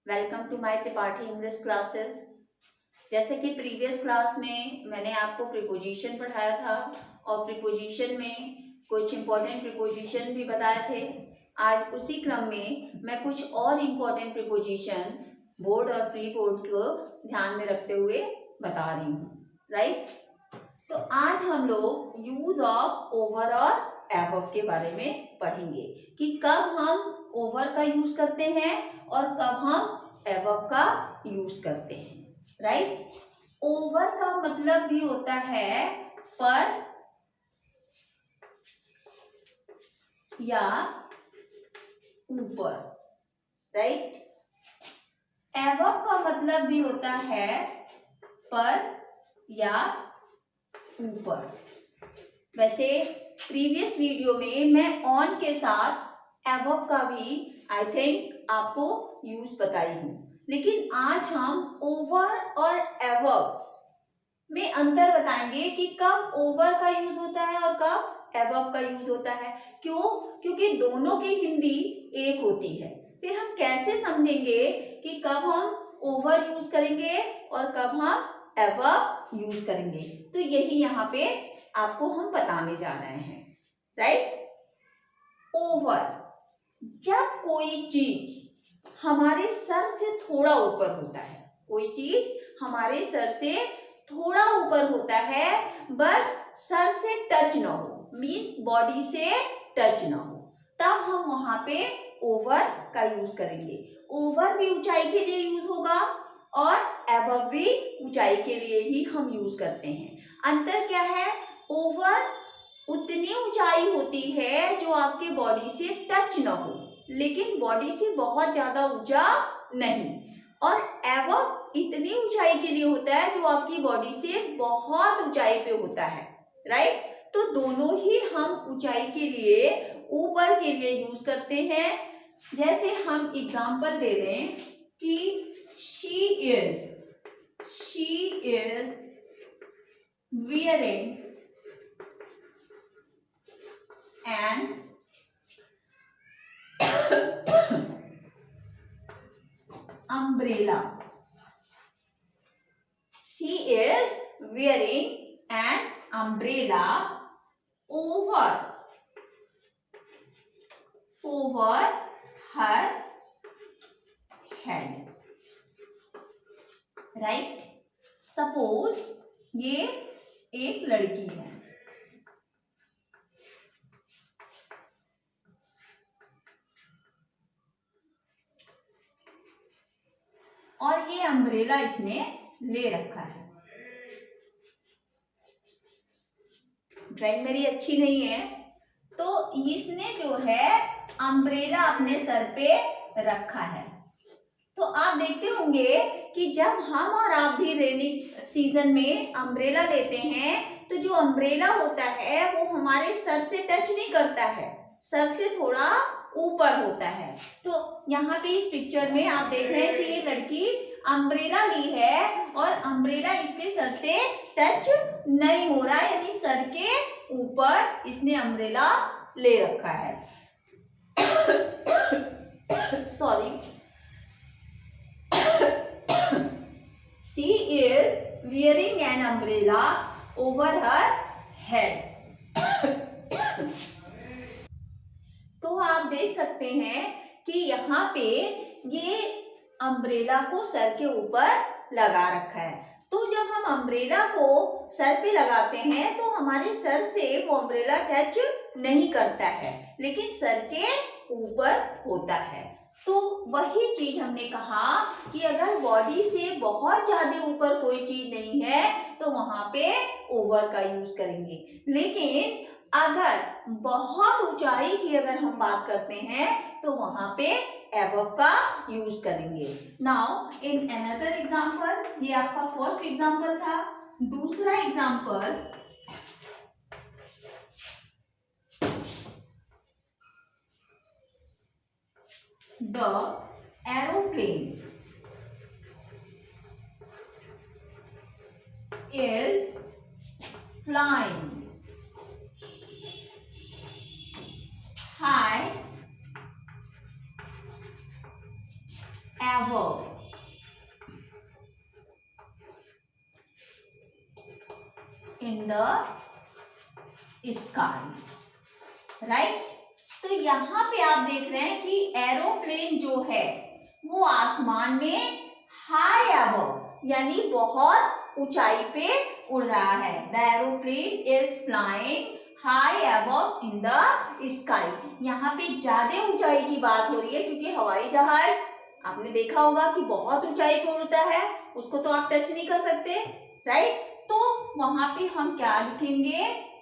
Welcome to my Tripathi English classes. जैसे कि previous class में मैंने आपको प्रीपोजिशन पढ़ाया था और प्रीपोजिशन में कुछ इम्पोर्टेंट प्रीपोजिशन भी बताए थे। आज उसी क्रम में मैं कुछ और इम्पोर्टेंट प्रीपोजिशन बोर्ड और प्री बोर्ड को ध्यान में रखते हुए बता रही हूँ, राइट। तो आज हम लोग यूज ऑफ ओवर और एबव के बारे में पढ़ेंगे कि कब हम ओवर का यूज करते हैं और कब हम एबव का यूज करते हैं, राइट। ओवर का मतलब भी होता है पर या ऊपर, राइट। एबव का मतलब भी होता है पर या ऊपर। वैसे प्रीवियस वीडियो में मैं ऑन के साथ एबव का भी आई थिंक आपको यूज बताई हूं, लेकिन आज हम ओवर और एबव में अंतर बताएंगे कि कब ओवर का यूज होता है और कब एबव का यूज होता है। क्यों? क्योंकि दोनों की हिंदी एक होती है। फिर हम कैसे समझेंगे कि कब हम ओवर यूज करेंगे और कब हम एबव यूज करेंगे, तो यही यहाँ पे आपको हम बताने जा रहे हैं, राइट। ओवर, जब कोई चीज हमारे सर से थोड़ा ऊपर होता है, कोई चीज हमारे सर से थोड़ा ऊपर होता है, बस सर से टच ना हो, मीन्स बॉडी से टच ना हो, तब हम वहां पे ओवर का यूज करेंगे। ओवर भी ऊंचाई के लिए यूज होगा और एबव भी ऊंचाई के लिए ही हम यूज करते हैं। अंतर क्या है? ओवर उतनी ऊंचाई होती है जो आपके बॉडी से टच ना हो, लेकिन बॉडी से बहुत ज्यादा ऊंचा नहीं, और एबव इतनी ऊंचाई के लिए होता है जो आपकी बॉडी से बहुत ऊंचाई पे होता है, राइट। तो दोनों ही हम ऊंचाई के लिए, ऊपर के लिए यूज करते हैं। जैसे हम एग्जांपल दे दें कि she is wearing an umbrella. She is wearing an umbrella over her head, right? Suppose ये एक लड़की है, और ये अम्ब्रेला इसने ले रखा है। ड्राइंग मेरी अच्छी नहीं है, तो इसने जो है अम्ब्रेला अपने सर पे रखा है। तो आप देखते होंगे कि जब हम और आप भी रेनी सीजन में अम्ब्रेला लेते हैं, तो जो अम्ब्रेला होता है वो हमारे सर से टच नहीं करता है, सर से थोड़ा ऊपर होता है। तो यहाँ पे इस पिक्चर में आप देख रहे हैं कि ये लड़की अम्ब्रेला ली है और अम्ब्रेला इसके सर से टच नहीं हो रहा है, यानी सर के ऊपर इसने अम्ब्रेला ले रखा है। Sorry. She is wearing an umbrella over her head. तो आप देख सकते हैं कि यहाँ पे ये अम्ब्रेला को सर के ऊपर लगा रखा है। तो जब हम अम्ब्रेला को सर पे लगाते हैं तो हमारे सर से वो अम्ब्रेला टच नहीं करता है, लेकिन सर के ऊपर होता है। तो वही चीज हमने कहा कि अगर बॉडी से बहुत ज्यादा ऊपर कोई चीज नहीं है तो वहां पे ओवर का यूज करेंगे, लेकिन अगर बहुत ऊंचाई की अगर हम बात करते हैं तो वहां पे एबव का यूज करेंगे। नाउ इन अनदर एग्जांपल, ये आपका फर्स्ट एग्जांपल था। दूसरा example, the aeroplane is flying high above in the sky, right. तो यहाँ पे आप देख रहे हैं कि एरोप्लेन जो है वो आसमान में हाई अबव यानी बहुत ऊंचाई पे उड़ रहा है। The aeroplane is flying high above in the sky. यहाँ पे ज्यादा ऊंचाई की बात हो रही है क्योंकि हवाई जहाज आपने देखा होगा कि बहुत ऊंचाई पे उड़ता है, उसको तो आप टच नहीं कर सकते, राइट। तो वहां पे हम क्या लिखेंगे,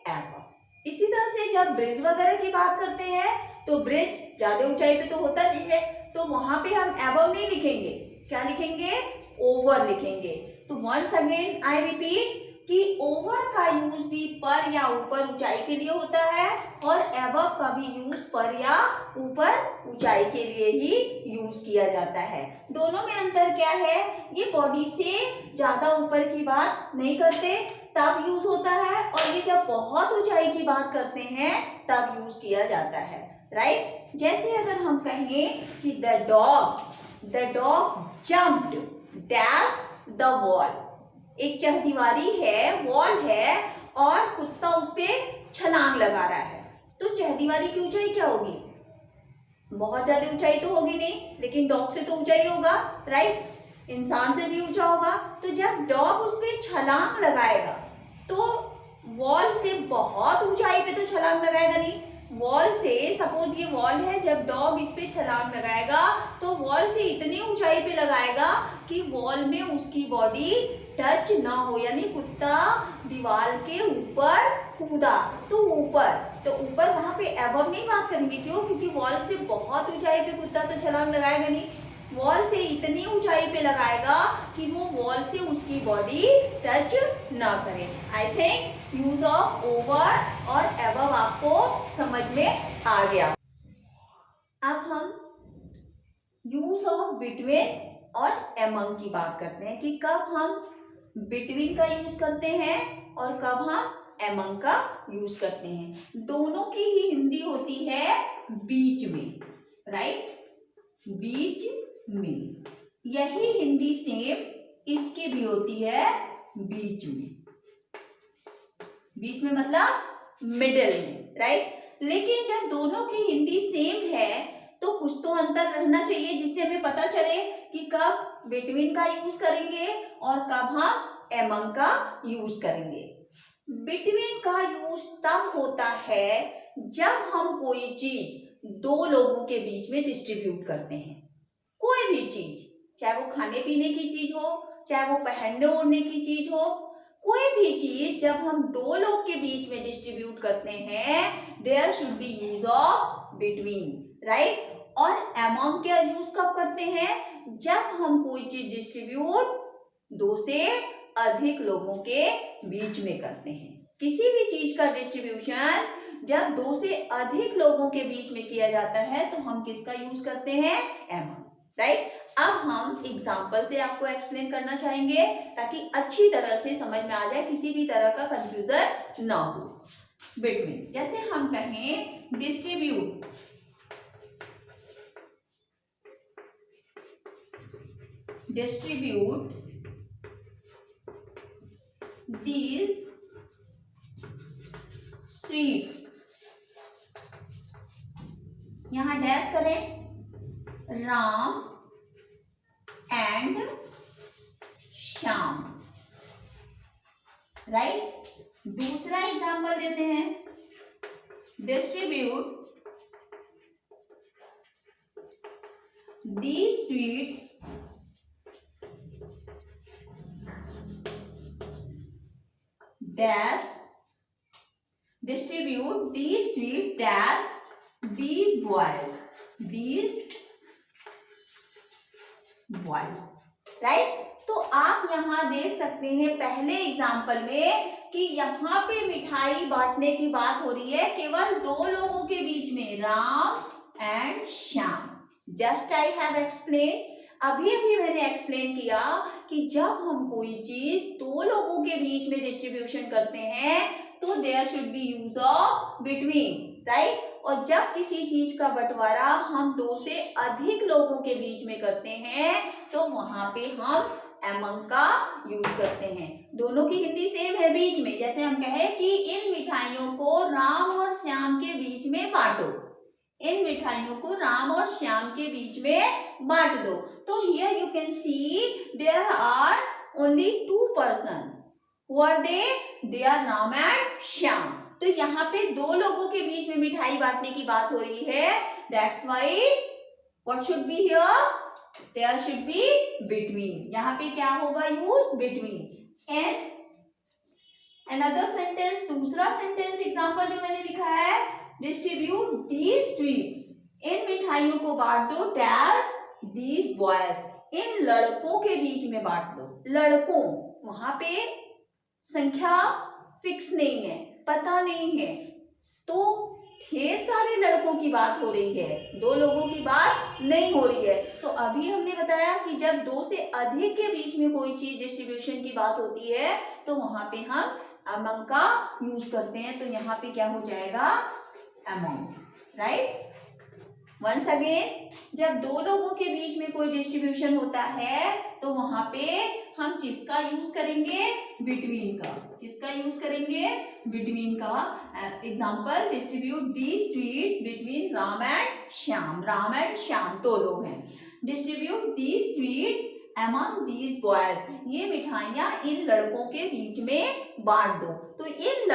एबव। इसी तरह से जब ब्रिज वगैरह की बात करते हैं तो ब्रिज ज्यादा ऊंचाई पे तो होता नहीं है, तो वहां पे हम एबव नहीं लिखेंगे, क्या लिखेंगे, ओवर लिखेंगे। तो वंस अगेन आई रिपीट कि ओवर का यूज भी पर या ऊपर ऊंचाई के लिए होता है और एबव का भी यूज पर या ऊपर ऊंचाई के लिए ही यूज किया जाता है। दोनों में अंतर क्या है, ये बॉडी से ज्यादा ऊपर की बात नहीं करते तब यूज होता है, और ये जब बहुत ऊंचाई की बात करते हैं तब यूज किया जाता है, राइट। जैसे अगर हम कहें कि the dog jumped dash the wall, एक चहदीवारी है, वॉल है और कुत्ता उस पे छलांग लगा रहा है, तो चहदीवारी की ऊंचाई क्या होगी, बहुत ज्यादा ऊंचाई तो होगी नहीं, लेकिन डॉग से तो ऊंचाई होगा, राइट, इंसान से भी ऊंचा होगा। तो जब डॉग उस पे छलांग लगाएगा तो वॉल से बहुत ऊंचाई पे तो छलांग लगाएगा नहीं, वॉल से, सपोज ये वॉल है, जब डॉग इस पे छलांग लगाएगा तो वॉल से इतनी ऊंचाई पे लगाएगा कि वॉल में उसकी बॉडी टच ना हो, यानी कुत्ता दीवार के ऊपर कूदा तो ऊपर, तो ऊपर वहां पे एबव नहीं बात करेंगे, क्यों, क्योंकि वॉल से बहुत ऊंचाई पे कुत्ता तो छलांग लगाएगा नहीं, वॉल से इतनी ऊंचाई पे लगाएगा कि वो वॉल से उसकी बॉडी टच ना करे। I think use of over और एबव आपको समझ में आ गया। अब हम यूज ऑफ बिटवीन और एमंग की बात करते हैं कि कब हम बिटवीन का यूज करते हैं और कब हम एमंग का यूज करते हैं। दोनों की ही हिंदी होती है बीच में, राइट, बीच में। यही हिंदी सेम इसकी भी होती है बीच में, बीच में मतलब मिडिल में, राइट। लेकिन जब दोनों की हिंदी सेम है तो कुछ तो अंतर रहना चाहिए जिससे हमें पता चले कि कब बिटवीन का यूज करेंगे और कब हम एमंग का यूज करेंगे। बिटवीन का यूज तब होता है जब हम कोई चीज दो लोगों के बीच में डिस्ट्रीब्यूट करते हैं। कोई भी चीज, चाहे वो खाने पीने की चीज हो, चाहे वो पहनने ओढ़ने की चीज हो, कोई भी चीज जब हम दो लोग के बीच में डिस्ट्रीब्यूट करते हैं there should be use of between, right. और अमंग का यूज कब करते हैं, जब हम कोई चीज डिस्ट्रीब्यूट दो से अधिक लोगों के बीच में करते हैं। किसी भी चीज का डिस्ट्रीब्यूशन जब दो से अधिक लोगों के बीच में किया जाता है तो हम किसका यूज करते हैं, एमंग, राइट। अब हम एग्जाम्पल से आपको एक्सप्लेन करना चाहेंगे ताकि अच्छी तरह से समझ में आ जाए, किसी भी तरह का कंफ्यूजन ना हो। बिटवीन, जैसे हम कहें डिस्ट्रीब्यूट, डिस्ट्रीब्यूट these sweets, यहां डैश करें, राम एंड श्याम, राइट। दूसरा एग्जाम्पल देते हैं, distribute these sweets dash, distribute these sweets dash these boys, right. तो आप यहाँ देख सकते हैं पहले एग्जाम्पल में कि यहाँ पे मिठाई बांटने की बात हो रही है केवल दो लोगों के बीच में, Ram and Shyam. Just I have explain, अभी अभी मैंने एक्सप्लेन किया कि जब हम कोई चीज दो लोगों के बीच में डिस्ट्रीब्यूशन करते हैं तो there should be use of between, right. और जब किसी चीज का बंटवारा हम दो से अधिक लोगों के बीच में करते हैं तो वहां पे हम among का यूज करते हैं। दोनों की हिंदी सेम है बीच में। जैसे हम कहें कि इन मिठाइयों को राम और श्याम के बीच में बांटो, इन मिठाइयों को राम और श्याम के बीच में बांट दो। तो here you can see there are only 2 person. Who are they are Ram and Shyam. तो यहाँ पे दो लोगों के बीच में मिठाई बांटने की बात हो रही है। That's why what should be here, there should be between. यहाँ पे क्या होगा use, between. And another sentence, दूसरा सेंटेंस एग्जांपल जो मैंने लिखा है, डिस्ट्रीब्यूट दीज स्वीट्स, इन मिठाइयों को बांट दो डैश दीज बॉयज, इन लड़कों के बीच में बांट दो। लड़कों, वहां पे संख्या फिक्स नहीं है, पता नहीं है, तो ढेर सारे लड़कों की बात हो रही है, दो लोगों की बात नहीं हो रही है। तो अभी हमने बताया कि जब दो से अधिक के बीच में कोई चीज डिस्ट्रीब्यूशन की बात होती है तो वहां पे हम among का यूज करते हैं। तो यहाँ पे क्या हो जाएगा, among, राइट। वंस अगेन, जब दो लोगों के बीच में कोई डिस्ट्रीब्यूशन होता है तो वहां पे हम किसका यूज करेंगे, बिटवीन का। किसका यूज करेंगे, बिटवीन का। Example, distribute the sweet between Ram and Shyam. Ram and Shyam दो लोग हैं। Distribute the sweets among these boys, ये मिठाइयां इन लड़कों के बीच में बांट दो। तो इन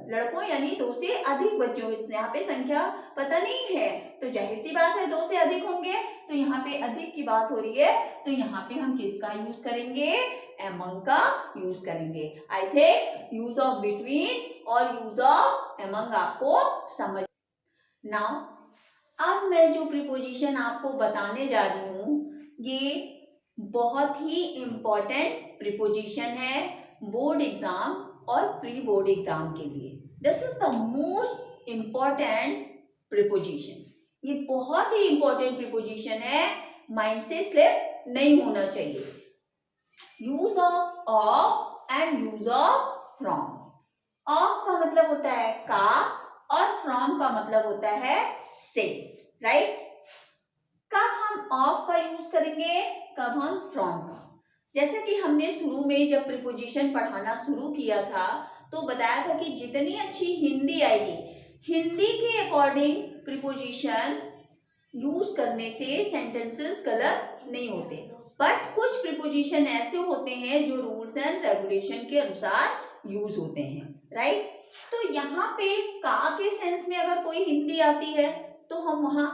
लड़कों यानी दो से अधिक बच्चों, यहाँ पे संख्या पता नहीं है तो जाहिर सी बात है दो से अधिक होंगे। तो यहाँ पे अधिक की बात हो रही है तो यहाँ पे हम किसका यूज करेंगे, among का यूज करेंगे। I think use of between और यूज ऑफ among आपको समझ। नाउ अब मैं जो प्रीपोजिशन आपको बताने जा रही हूँ ये बहुत ही इम्पोर्टेंट प्रीपोजिशन है बोर्ड एग्जाम और प्री बोर्ड एग्जाम के लिए। This is the most important preposition. ये बहुत ही इम्पोर्टेंट प्रीपोजिशन है, माइंड से स्लिप नहीं होना चाहिए। Use of and use of from. Of का मतलब होता है का और फ्रॉम का मतलब होता है से, राइट। कब हम ऑफ का यूज करेंगे, कब हम फ्रॉम का। जैसे कि हमने शुरू में जब प्रीपोजिशन पढ़ाना शुरू किया था तो बताया था कि जितनी अच्छी हिंदी आएगी, हिंदी के अकॉर्डिंग प्रीपोजिशन यूज करने से सेंटेंसेस गलत नहीं होते। बट कुछ प्रीपोजिशन ऐसे होते हैं जो रूल्स एंड रेगुलेशन के अनुसार यूज होते हैं, राइट। तो यहाँ पे का के सेंस में अगर कोई हिंदी आती है तो हम वहां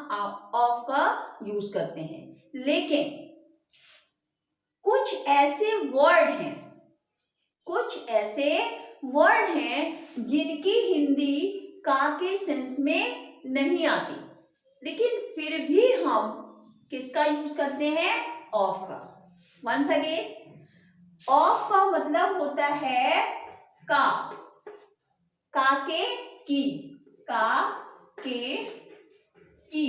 ऑफ का यूज करते हैं। लेकिन कुछ ऐसे वर्ड हैं जिनकी हिंदी का के सेंस में नहीं आती, लेकिन फिर भी हम किसका यूज करते हैं, ऑफ का। वंस अगेन, ऑफ का मतलब होता है काके की,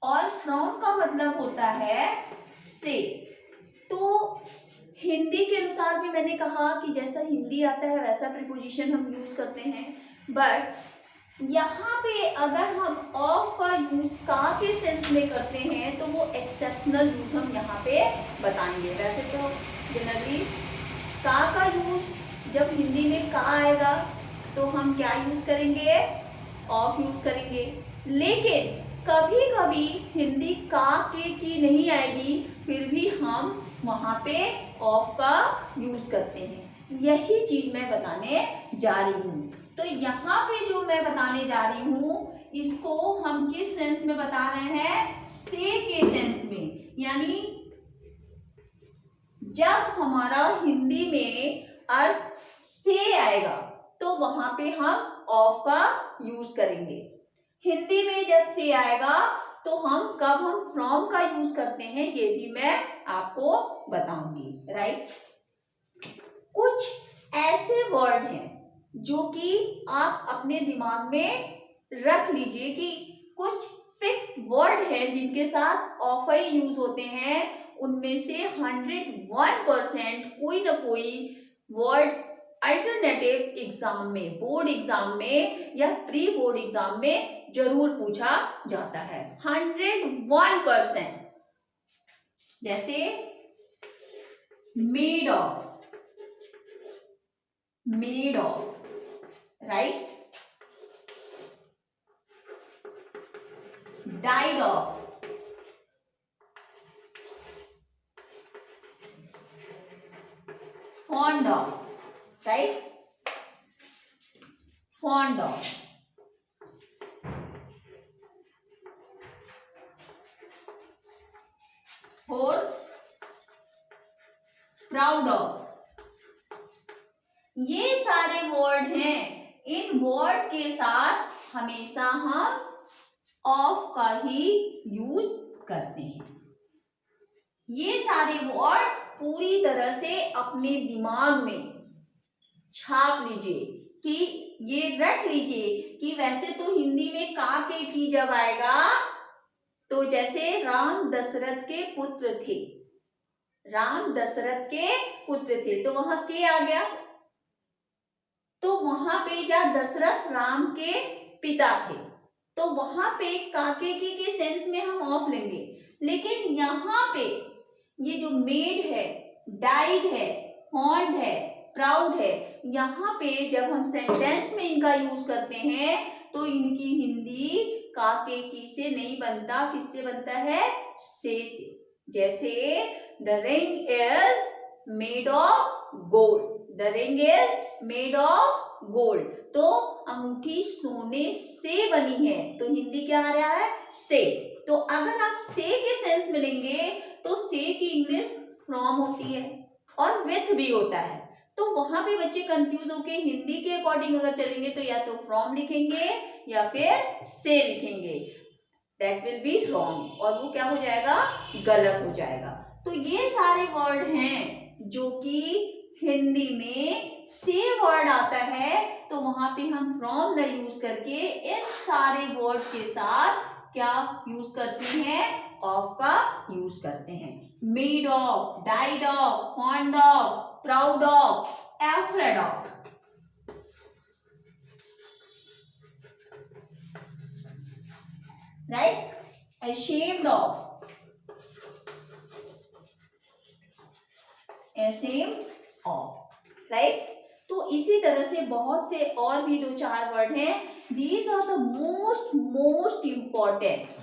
और फ्रॉम का मतलब होता है से। तो हिंदी के अनुसार भी मैंने कहा कि जैसा हिंदी आता है वैसा प्रीपोजिशन हम यूज करते हैं। बट यहाँ पे अगर हम ऑफ का यूज का के सेंस में करते हैं तो वो एक्सेप्शनल यूज हम यहाँ पे बताएंगे। वैसे तो जनरली का यूज जब हिंदी में का आएगा तो हम क्या यूज करेंगे, ऑफ यूज करेंगे। लेकिन कभी कभी हिंदी का के की नहीं आएगी, फिर भी हम वहां पे ऑफ का यूज करते हैं। यही चीज मैं बताने जा रही हूँ। तो यहाँ पे जो मैं बताने जा रही हूँ इसको हम किस सेंस में बता रहे हैं, से के सेंस में। यानी जब हमारा हिंदी में अर्थ से आएगा तो वहां पे हम ऑफ का यूज करेंगे। हिंदी में जब से आएगा तो हम कब हम फ्रॉम का यूज करते हैं ये भी मैं आपको बताऊंगी, राइट। कुछ ऐसे वर्ड हैं जो कि आप अपने दिमाग में रख लीजिए कि कुछ फिक्स वर्ड है जिनके साथ ऑफ ही यूज होते हैं। उनमें से 101% कोई ना कोई वर्ड अल्टरनेटिव एग्जाम में, बोर्ड एग्जाम में या प्री बोर्ड एग्जाम में जरूर पूछा जाता है 101%। जैसे made of, right, died of, fond of, right, fond of, और प्राउड ऑफ, ये सारे वर्ड हैं। इन वर्ड के साथ हमेशा हम ऑफ का ही यूज करते हैं। ये सारे वर्ड पूरी तरह से अपने दिमाग में छाप लीजिए, कि ये रट लीजिए कि वैसे तो हिंदी में का के की जब आएगा तो जैसे राम दशरथ के पुत्र थे, राम दशरथ के पुत्र थे तो वहां के आ गया, तो वहां पे जब दशरथ राम के पिता थे तो वहां पे काके की के सेंस में हम ऑफ लेंगे। लेकिन यहाँ पे ये जो मेड है, डाइड है, फॉन्ड है, प्राउड है, यहाँ पे जब हम सेंटेंस में इनका यूज करते हैं तो इनकी हिंदी काके की से नहीं बनता, किससे बनता है, से। जैसे the ring is made of gold, the ring is made of gold, तो अंगूठी सोने से बनी है, तो हिंदी क्या आ रहा है, से। तो अगर आप से के सेंस में लेंगे तो से की इंग्लिश फ्रॉम होती है और विथ भी होता है, तो वहां पे बच्चे कंफ्यूज होके हिंदी के अकॉर्डिंग अगर चलेंगे तो या तो फ्रॉम लिखेंगे या फिर से लिखेंगे, दैट विल बी रॉन्ग, और वो क्या हो जाएगा, गलत हो जाएगा। तो ये सारे वर्ड हैं जो कि हिंदी में से वर्ड आता है तो वहां पे हम फ्रॉम न यूज करके इन सारे वर्ड के साथ क्या यूज करते हैं, ऑफ का यूज करते हैं। Made of, died of, fond of, proud of, afraid of. Right, ashamed of, ashamed of, right. तो इसी तरह से बहुत से और भी 2-4 वर्ड हैं। These are the most important,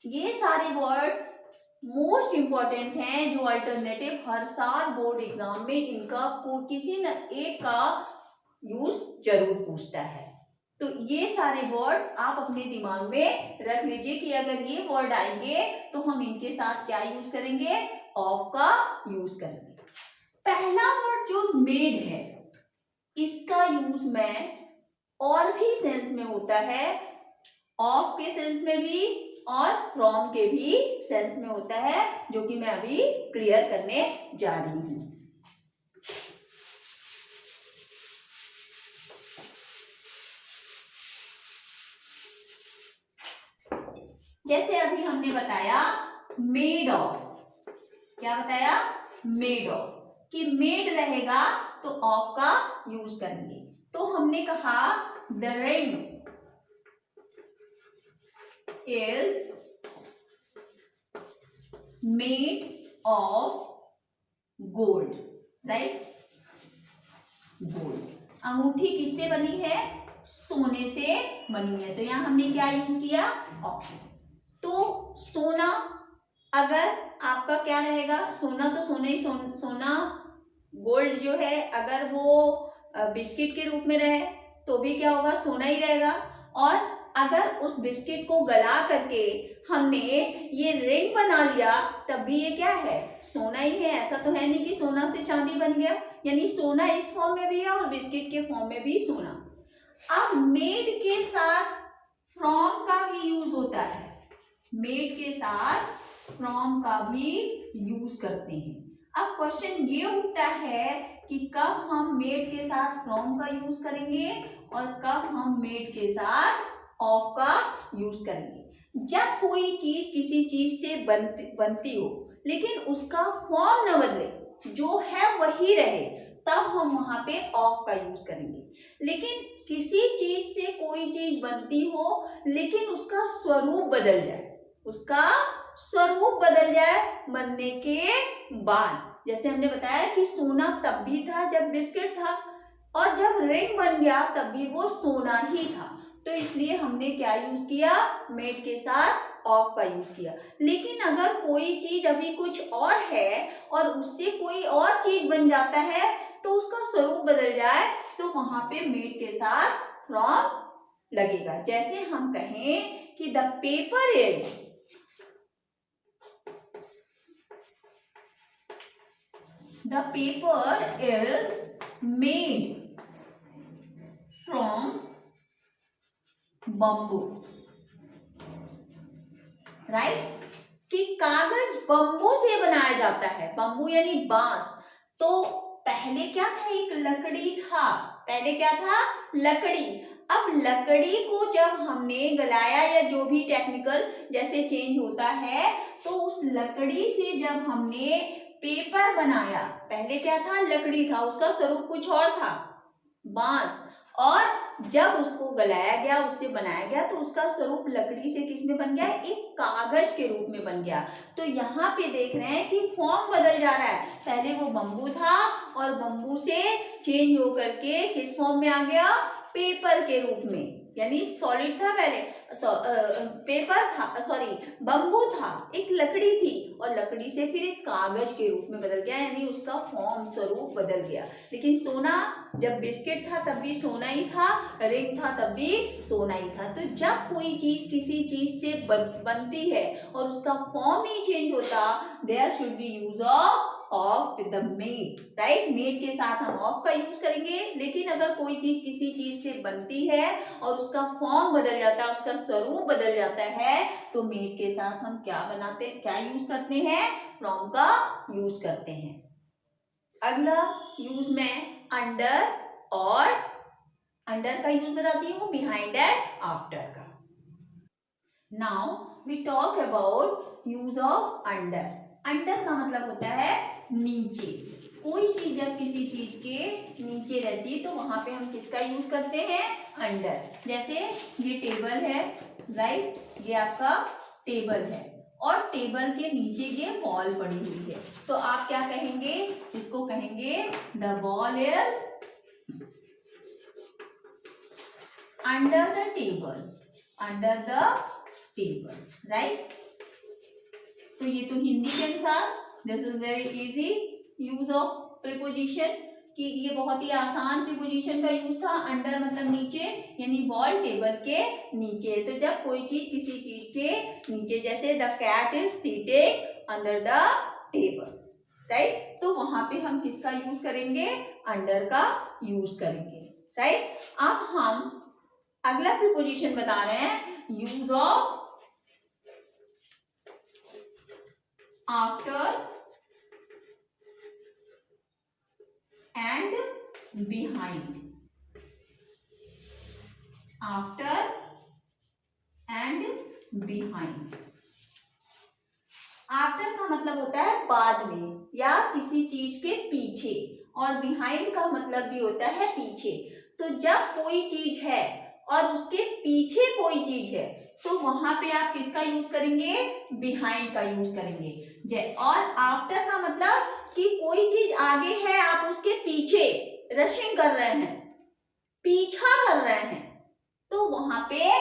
ये सारे वर्ड मोस्ट इंपॉर्टेंट हैं जो अल्टरनेटिव हर साल बोर्ड एग्जाम में इनका किसी न एक का यूज जरूर पूछता है। तो ये सारे वर्ड आप अपने दिमाग में रख लीजिए कि अगर ये वर्ड आएंगे तो हम इनके साथ क्या यूज करेंगे, ऑफ का यूज करेंगे। पहला वर्ड जो मेड है, इसका यूज में और भी सेंस में होता है, ऑफ के सेंस में भी और फ्रॉम के भी सेंस में होता है, जो कि मैं अभी क्लियर करने जा रही हूं। जैसे अभी हमने बताया मेड ऑफ, क्या बताया, मेड ऑफ, कि मेड रहेगा तो ऑफ का यूज करेंगे। तो हमने कहा the ring is made of gold, right, gold, अंगूठी किससे बनी है, सोने से बनी है, तो यहां हमने क्या यूज किया, ऑफ। तो सोना, अगर आपका क्या रहेगा, सोना तो सोना ही सोना, गोल्ड जो है अगर वो बिस्किट के रूप में रहे तो भी क्या होगा, सोना ही रहेगा। और अगर उस बिस्किट को गला करके हमने ये रिंग बना लिया तब भी ये क्या है, सोना ही है। ऐसा तो है नहीं कि सोना से चांदी बन गया, यानी सोना इस फॉर्म में भी है और बिस्किट के फॉर्म में भी सोना। अब मेड के साथ फ्रॉम का भी यूज होता है, मेड के साथ फ्रॉम का भी यूज करते हैं। अब क्वेश्चन ये उठता है कि कब हम मेड के साथ फ्रॉम का यूज करेंगे और कब हम मेड के साथ ऑफ का यूज करेंगे। जब कोई चीज किसी चीज से बनती हो लेकिन उसका फॉर्म न बदले, जो है वही रहे, तब हम वहां पे ऑफ का यूज करेंगे। लेकिन किसी चीज से कोई चीज बनती हो लेकिन उसका स्वरूप बदल जाए, उसका स्वरूप बदल जाए बनने के बाद, जैसे हमने बताया कि सोना तब भी था जब बिस्किट था, और जब रिंग बन गया तब भी वो सोना ही था। तो इसलिए हमने क्या यूज किया, मेड के साथ ऑफ का यूज किया। लेकिन अगर कोई चीज अभी कुछ और है और उससे कोई और चीज बन जाता है तो उसका स्वरूप बदल जाए, तो वहां पे मेड के साथ फ्रॉम लगेगा। जैसे हम कहें कि the paper is, the paper is made from bamboo, right, कि कागज बम्बू से बनाया जाता है। बम्बू यानी बांस। तो पहले क्या था, एक लकड़ी था, पहले क्या था, लकड़ी। अब लकड़ी को जब हमने गलाया या जो भी टेक्निकल जैसे चेंज होता है, तो उस लकड़ी से जब हमने पेपर बनाया, पहले क्या था, लकड़ी था, उसका स्वरूप कुछ और था, बांस, और जब उसको गलाया गया, उससे बनाया गया, तो उसका स्वरूप लकड़ी से किस में बन गया, एक कागज के रूप में बन गया। तो यहाँ पे देख रहे हैं कि फॉर्म बदल जा रहा है। पहले वो बम्बू था और बम्बू से चेंज होकर के किस फॉर्म में आ गया, पेपर के रूप में, यानी सॉलिड था पहले, पेपर था, सॉरी बम्बू था, एक लकड़ी थी, और लकड़ी से फिर एक कागज के रूप में बदल गया, यानी उसका फॉर्म स्वरूप बदल गया। लेकिन सोना जब बिस्किट था तब भी सोना ही था, रिंग था तब भी सोना ही था। तो जब कोई चीज किसी चीज से बनती है और उसका फॉर्म नहीं चेंज होता, there should be use of with the made, right. Made के साथ हम ऑफ का यूज करेंगे। लेकिन अगर कोई चीज किसी चीज से बनती है और उसका फॉर्म बदल जाता है, उसका स्वरूप बदल जाता है, तो मेड के साथ हम क्या बनाते, क्या यूज करते हैं, फ्रॉम का यूज करते हैं। अगला यूज में अंडर, और अंडर का यूज बताती हूँ, बिहाइंड एंड आफ्टर का। Now we talk about use of under. Under का मतलब होता है नीचे। कोई चीज जब किसी चीज के नीचे रहती है तो वहां पे हम किसका यूज करते हैं, अंडर। जैसे ये टेबल है, राइट, ये आपका टेबल है, और टेबल के नीचे ये बॉल पड़ी हुई है, तो आप क्या कहेंगे, इसको कहेंगे the ball is under the table, under the table, right. तो ये तो हिंदी के अनुसार this is very easy use of preposition, कि ये बहुत ही आसान प्रीपोजिशन का यूज था। अंडर मतलब नीचे, यानी बॉल टेबल के नीचे। तो जब कोई चीज किसी चीज के नीचे, जैसे the cat is sitting under the table, right, तो वहां पे हम किसका यूज करेंगे, अंडर का यूज करेंगे, राइट। अब हम अगला प्रीपोजिशन बता रहे हैं, use of after and behind, after and behind. After का मतलब होता है बाद में या किसी चीज के पीछे, और बिहाइंड का मतलब भी होता है पीछे। तो जब कोई चीज है और उसके पीछे कोई चीज है, तो वहां पे आप किसका यूज करेंगे, बिहाइंड का यूज करेंगे। और आफ्टर का मतलब कि कोई चीज आगे है, आप उसके पीछे रशिंग कर रहे हैं, पीछा कर रहे हैं, तो वहां पे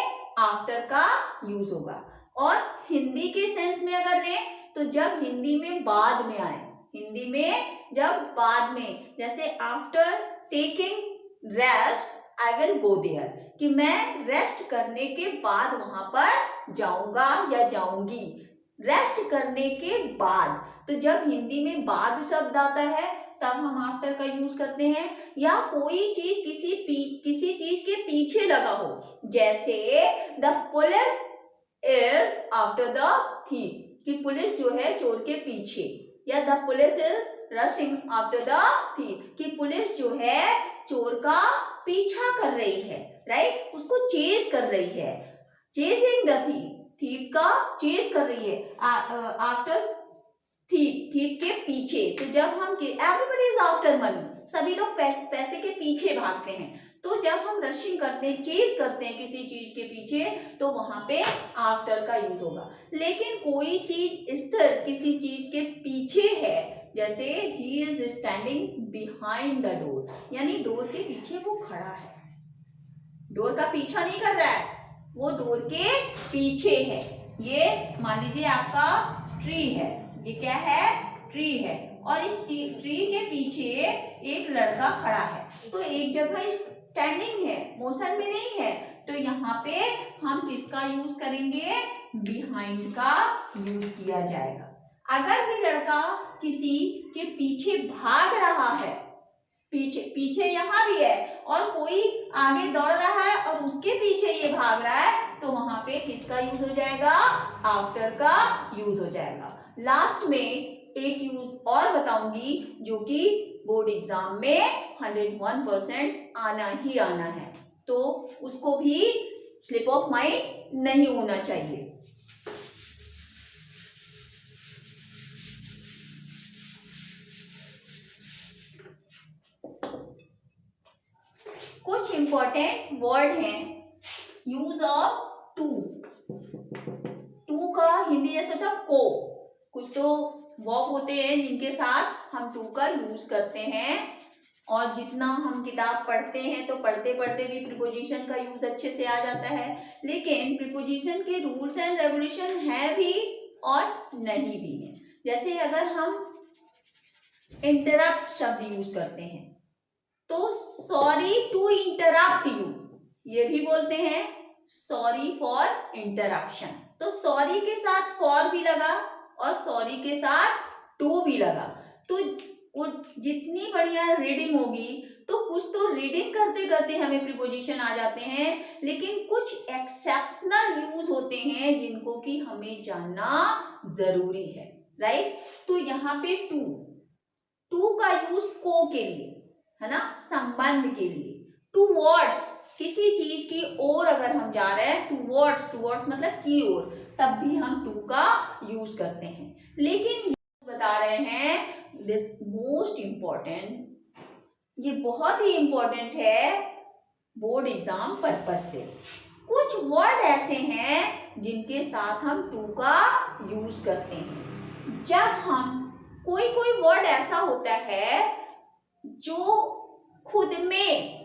आफ्टर का यूज होगा। और हिंदी के सेंस में अगर लें तो जब हिंदी में बाद में आए, हिंदी में जब बाद में, जैसे after taking rest I will go there, कि मैं रेस्ट करने के बाद वहां पर जाऊंगा या जाऊंगी, रेस्ट करने के बाद। तो जब हिंदी में बाद शब्द आता है तब हम आफ्टर का यूज करते हैं। या कोई चीज किसी चीज के पीछे लगा हो, जैसे the police is after the thief, कि पुलिस जो है चोर के पीछे, या the police is rushing after the thief, कि पुलिस जो है चोर का पीछा कर रही है, राइट, उसको चेस कर रही है, चेसिंग द थीफ, थीफ का चेस कर रही है। आफ्टर थीप के पीछे। तो जब हम एवरीबडी इज आफ्टर मनी, सभी लोग पैसे के पीछे भागते हैं। तो जब हम रशिंग करते हैं, चेज करते हैं किसी चीज के पीछे, तो वहां पे आफ्टर का यूज होगा। लेकिन कोई चीज इस तरह किसी चीज के पीछे है, जैसे he is standing behind the door, यानी डोर के पीछे वो खड़ा है, डोर का पीछा नहीं कर रहा है, वो डोर के पीछे है। ये मान लीजिए आपका ट्री है, ये क्या है, ट्री है, और इस ट्री के पीछे एक लड़का खड़ा है। तो एक जगह स्टैंडिंग है, मोशन में नहीं है, तो यहाँ पे हम किसका यूज करेंगे, बिहाइंड का यूज किया जाएगा। अगर भी लड़का किसी के पीछे भाग रहा है, पीछे यहाँ भी है और कोई आगे दौड़ रहा है और उसके पीछे ये भाग रहा है, तो वहां पे किसका यूज हो जाएगा, आफ्टर का यूज हो जाएगा। लास्ट में एक यूज और बताऊंगी जो कि बोर्ड एग्जाम में 101% आना ही आना है, तो उसको भी स्लिप ऑफ माइंड नहीं होना चाहिए। कुछ इंपॉर्टेंट वर्ड हैं। यूज ऑफ टू, टू का हिंदी जैसे था को, कुछ तो वर्ब होते हैं जिनके साथ हम टू का यूज करते हैं, और जितना हम किताब पढ़ते हैं तो पढ़ते पढ़ते भी प्रीपोजिशन का यूज अच्छे से आ जाता है। लेकिन प्रीपोजिशन के रूल्स एंड रेगुलेशन है भी और नहीं भी है। जैसे अगर हम इंटरप्ट शब्द यूज करते हैं, तो सॉरी टू इंटरप्ट यू, ये भी बोलते हैं सॉरी फॉर इंटरप्शन। तो सॉरी के साथ फॉर भी लगा और सॉरी के साथ टू भी लगा, तो जितनी बढ़िया रीडिंग होगी, तो कुछ तो रीडिंग करते करते हमें प्रीपोजिशन आ जाते हैं, लेकिन कुछ एक्सेप्शनल यूज होते हैं जिनको कि हमें जानना जरूरी है, राइट। तो यहाँ पे टू का यूज को के लिए है ना, संबंध के लिए। टूवर्ड्स, किसी चीज की ओर अगर हम जा रहे हैं, टूवर्ड्स मतलब की ओर, तब भी हम टू का यूज करते हैं। लेकिन बता रहे हैं दिस मोस्ट इंपॉर्टेंट, ये बहुत ही इंपॉर्टेंट है बोर्ड एग्जाम पर्पज से। कुछ वर्ड ऐसे हैं जिनके साथ हम टू का यूज करते हैं। जब हम कोई वर्ड ऐसा होता है जो खुद में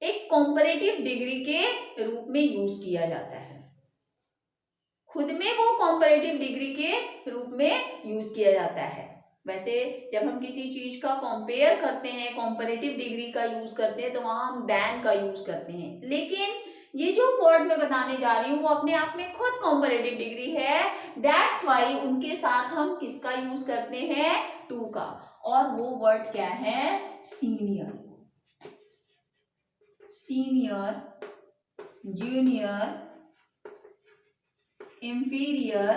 एक कॉम्परेटिव डिग्री के रूप में यूज किया जाता है, खुद में वो कॉम्परेटिव डिग्री के रूप में यूज किया जाता है। वैसे जब हम किसी चीज का कंपेयर करते हैं, कॉम्परेटिव डिग्री का यूज करते हैं, तो वहां हम देन का यूज करते हैं। लेकिन ये जो वर्ड मैं बताने जा रही हूँ वो अपने आप में खुद कॉम्परेटिव डिग्री है, दैट्स वाई उनके साथ हम किसका यूज करते हैं, टू का। और वो वर्ड क्या है, senior, senior, junior, inferior,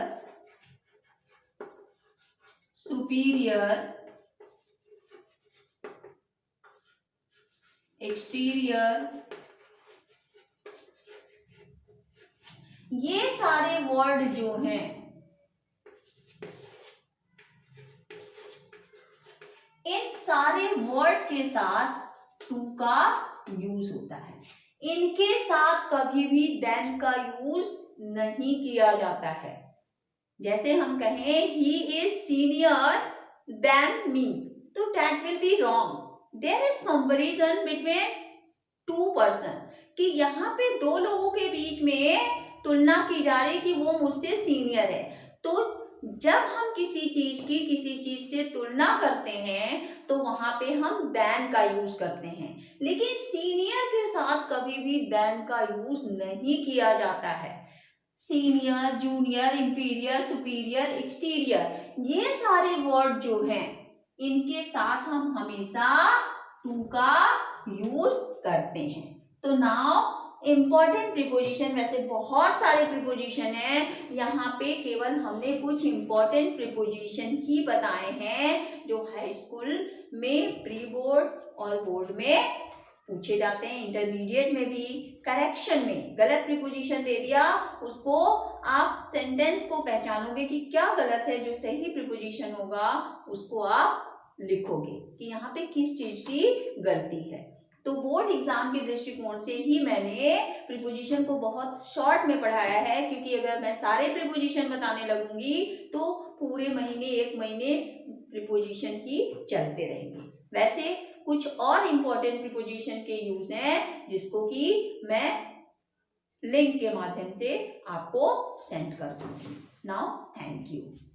superior, exterior, ये सारे वर्ड जो हैं, इन सारे वर्ड के साथ टू का यूज होता है। इनके साथ कभी भी देन का यूज नहीं किया जाता है। जैसे हम कहें he is senior than me, तो that will be wrong. There is comparison between two person, कि यहाँ पे दो लोगों के बीच में तुलना की जा रही कि वो मुझसे सीनियर है। तो जब हम किसी चीज से तुलना करते हैं तो वहां पे हम देन का यूज करते हैं, लेकिन सीनियर के साथ कभी भी देन का यूज नहीं किया जाता है। Senior, junior, inferior, superior, exterior, ये सारे वर्ड जो हैं, इनके साथ हम हमेशा टू का यूज करते हैं। तो नाउ इंपॉर्टेंट प्रीपोजिशन, वैसे बहुत सारे प्रीपोजिशन हैं, यहाँ पे केवल हमने कुछ इंपॉर्टेंट प्रीपोजिशन ही बताए हैं जो हाई स्कूल में, प्री बोर्ड और बोर्ड में पूछे जाते हैं। इंटरमीडिएट में भी करेक्शन में गलत प्रीपोजिशन दे दिया, उसको आप सेंटेंस को पहचानोगे कि क्या गलत है, जो सही प्रीपोजिशन होगा उसको आप लिखोगे कि यहाँ पे किस चीज की गलती है। तो बोर्ड एग्जाम के दृष्टिकोण से ही मैंने प्रीपोजिशन को बहुत शॉर्ट में पढ़ाया है, क्योंकि अगर मैं सारे प्रीपोजिशन बताने लगूंगी तो पूरे महीने, एक महीने प्रीपोजिशन की चलते रहेंगे। वैसे कुछ और इंपॉर्टेंट प्रीपोजिशन के यूज हैं जिसको कि मैं लिंक के माध्यम से आपको सेंड कर दूंगी। Now thank you.